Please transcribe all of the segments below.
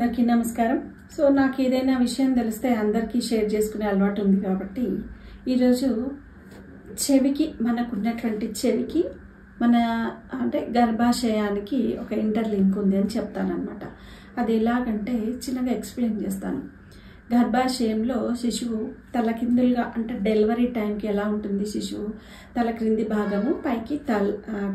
అందరికీ నమస్కారం. సో నాకు ఏదైనా విషయం తెలిస్తే అందరికీ షేర్ చేసుకునే అలవాటు ఉంది కాబట్టి ఈరోజు చెవికి మనకున్నటువంటి చెవికి మన అంటే గర్భాశయానికి ఒక ఇంటర్లింక్ ఉంది అని చెప్తానన్నమాట. అది ఎలాగంటే చిన్నగా ఎక్స్ప్లెయిన్ చేస్తాను. గర్భాశయంలో శిశువు తలకిందులుగా అంటే డెలివరీ టైంకి ఎలా ఉంటుంది, శిశువు తల క్రింది భాగము పైకి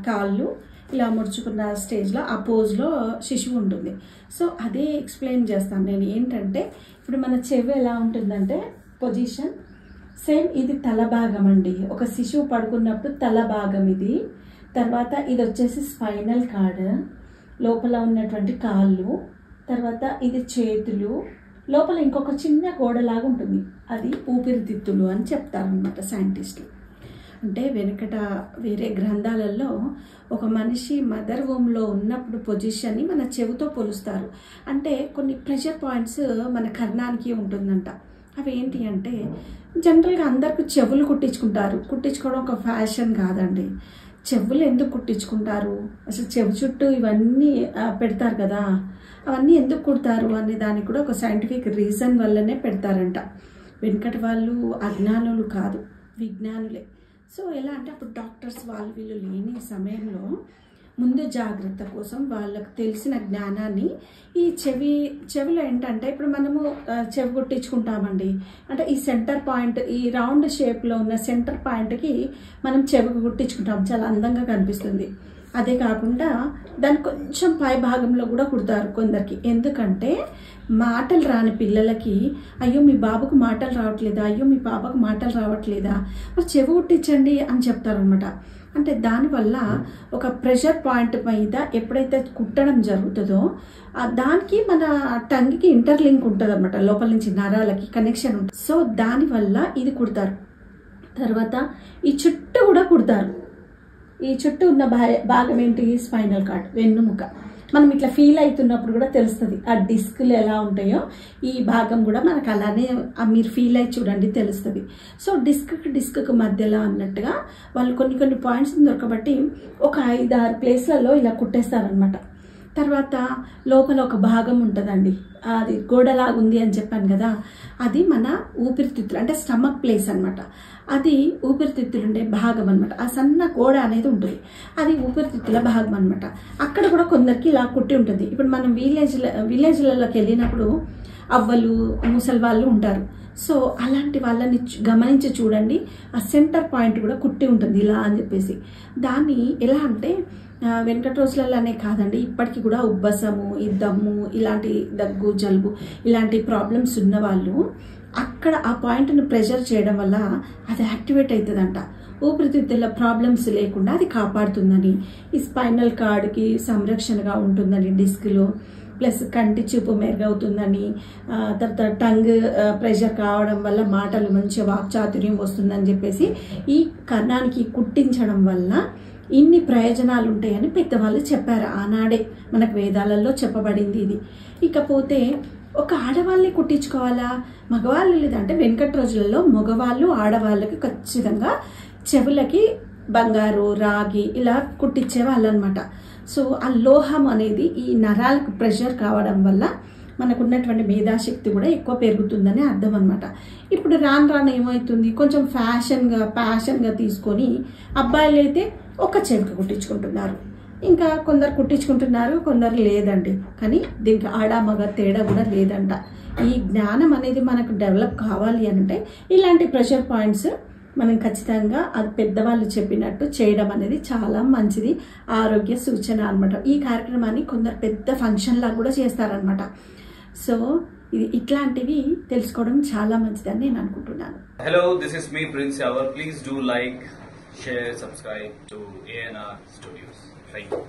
కాళ్ళు ఇలా ముడుచుకున్న స్టేజ్లో ఆ పోజ్లో శిశువు ఉంటుంది. సో అదే ఎక్స్ప్లెయిన్ చేస్తాను నేను. ఏంటంటే ఇప్పుడు మన చెవి ఎలా ఉంటుందంటే పొజిషన్ సేమ్ ఇది తల భాగం అండి. ఒక శిశువు పడుకున్నప్పుడు తల భాగం ఇది. తర్వాత ఇది వచ్చేసి స్పైనల్ కార్డ్, లోపల ఉన్నటువంటి కాళ్ళు, తర్వాత ఇది చేతులు, లోపల ఇంకొక చిన్న గోడలాగా ఉంటుంది, అది ఊపిరితిత్తులు అని చెప్తారనమాట సైంటిస్టులు. అంటే వెనకట వేరే గ్రంథాలలో ఒక మనిషి మదర్ హోమ్లో ఉన్నప్పుడు పొజిషన్ని మన చెవితో పోలుస్తారు. అంటే కొన్ని ప్రెషర్ పాయింట్స్ మన కర్ణానికి ఉంటుందంట. అవి ఏంటి అంటే జనరల్గా అందరికీ చెవులు కుట్టించుకోవడం ఒక ఫ్యాషన్ కాదండి. చెవులు ఎందుకు కుట్టించుకుంటారు, అసలు చెవి చుట్టూ ఇవన్నీ పెడతారు కదా, అవన్నీ ఎందుకు కుడతారు అనే దానికి కూడా ఒక సైంటిఫిక్ రీజన్ వల్లనే పెడతారంట. వెనకటి వాళ్ళు అజ్ఞానులు కాదు, విజ్ఞానులే. సో ఎలా అంటే అప్పుడు డాక్టర్స్ వాళ్ళు వీళ్ళు లేని సమయంలో ముందు జాగ్రత్త కోసం వాళ్ళకు తెలిసిన జ్ఞానాన్ని ఈ చెవిలో ఏంటంటే ఇప్పుడు మనము చెవి కుట్టించుకుంటామండి. అంటే ఈ సెంటర్ పాయింట్, ఈ రౌండ్ షేప్లో ఉన్న సెంటర్ పాయింట్కి మనం చెవి కుట్టించుకుంటాం, చాలా అందంగా కనిపిస్తుంది. అదే కాకుండా దాని కొంచెం పై భాగంలో కూడా కుడతారు కొందరికి. ఎందుకంటే మాటలు రాని పిల్లలకి అయ్యో మీ బాబుకు మాటలు రావట్లేదా, అయ్యో మీ పాపకు మాటలు రావట్లేదా, మరి చెవి కుట్టించండి అని చెప్తారనమాట. అంటే దానివల్ల ఒక ప్రెషర్ పాయింట్ మీద ఎప్పుడైతే కుట్టడం జరుగుతుందో దానికి మన టంగ్కి ఇంటర్లింక్ ఉంటుంది అనమాట, లోపల నుంచి నరాలకి కనెక్షన్ ఉంటుంది. సో దానివల్ల ఇది కుడతారు. తర్వాత ఈ చుట్టూ కూడా కుడతారు. ఈ చుట్టూ ఉన్న భాగం ఏంటి, స్పైనల్ కార్డ్, వెన్నుముక. మనం ఇట్లా ఫీల్ అవుతున్నప్పుడు కూడా తెలుస్తుంది ఆ డిస్క్లు ఎలా ఉంటాయో, ఈ భాగం కూడా మనకు అలానే మీరు ఫీల్ అయ్యి చూడండి తెలుస్తుంది. సో డిస్క్కి మధ్యలో అన్నట్టుగా వాళ్ళు కొన్ని పాయింట్స్ దొరకబట్టి ఒక 5-6 ప్లేస్లలో ఇలా కుట్టేస్తారనమాట. తర్వాత లోపల ఒక భాగం ఉంటుందండి, అది గోడలాగా ఉంది అని చెప్పాను కదా, అది మన ఊపిరితిత్తులు అంటే స్టమక్ ప్లేస్ అనమాట. అది ఊపిరితిత్తులు ఉండే భాగం అనమాట. ఆ సన్న గోడ అనేది ఉంటుంది, అది ఊపిరితిత్తుల భాగం అనమాట. అక్కడ కూడా కొందరికి ఇలా కుట్టి ఉంటుంది. ఇప్పుడు మనం విలేజ్లలోకి వెళ్ళినప్పుడు అవ్వలు ముసలి వాళ్ళు ఉంటారు. సో అలాంటి వాళ్ళని గమనించి చూడండి, ఆ సెంటర్ పాయింట్ కూడా కుట్టి ఉంటుంది ఇలా అని చెప్పేసి. దాన్ని ఎలా అంటే వెనకటి రోజులలోనే కాదండి, ఇప్పటికీ కూడా ఉబ్బసము, ఈ దమ్ము, ఇలాంటి దగ్గు జలుబు ఇలాంటి ప్రాబ్లమ్స్ ఉన్న వాళ్ళు అక్కడ ఆ పాయింట్ను ప్రెషర్ చేయడం వల్ల అది యాక్టివేట్ అవుతుందంట. ఊపిరితిత్తుల ప్రాబ్లమ్స్ లేకుండా అది కాపాడుతుందని, ఈ స్పైనల్ కార్డ్కి సంరక్షణగా ఉంటుందని డిస్క్లో, ప్లస్ కంటి చూపు మెరుగవుతుందని, తర్వాత టంగ్ ప్రెషర్ కావడం వల్ల మాటలు మంచి వాక్చాతుర్యం వస్తుందని చెప్పేసి ఈ కర్ణానికి కుట్టించడం వల్ల ఇన్ని ప్రయోజనాలు ఉంటాయని పెద్దవాళ్ళు చెప్పారు ఆనాడే. మనకు వేదాలలో చెప్పబడింది ఇది. ఇకపోతే ఒక ఆడవాళ్ళని కుట్టించుకోవాలా, మగవాళ్ళు లేదంటే వెనకటి రోజులలో మగవాళ్ళు ఆడవాళ్ళకి ఖచ్చితంగా చెవులకి బంగారు రాగి ఇలా కుట్టించేవాళ్ళు అనమాట. సో ఆ లోహం అనేది ఈ నరాలకు ప్రెషర్ కావడం వల్ల మనకున్నటువంటి మేధాశక్తి కూడా ఎక్కువ పెరుగుతుందని అర్థం అనమాట. ఇప్పుడు రాను ఏమవుతుంది, కొంచెం ప్యాషన్గా తీసుకొని అబ్బాయిలు అయితే ఒక చెవికి కుట్టించుకుంటున్నారు, ఇంకా కొందరు కుట్టించుకుంటున్నారు, కొందరు లేదండి. కానీ దీనికి ఆడ మగ తేడా కూడా లేదంట. ఈ జ్ఞానం అనేది మనకు డెవలప్ కావాలి అంటే ఇలాంటి ప్రెషర్ పాయింట్స్ మనం ఖచ్చితంగా అది పెద్దవాళ్ళు చెప్పినట్టు చేయడం అనేది చాలా మంచిది, ఆరోగ్య సూచన అనమాట. ఈ కార్యక్రమాన్ని కొందరు పెద్ద ఫంక్షన్ లాగా కూడా చేస్తారనమాట. సో ఇట్లాంటివి తెలుసుకోవడం చాలా మంచిదని నేను అనుకుంటున్నాను. Hello, this is me, Prince Yavar. Please do like, share, subscribe to ANR Studios. Thank you.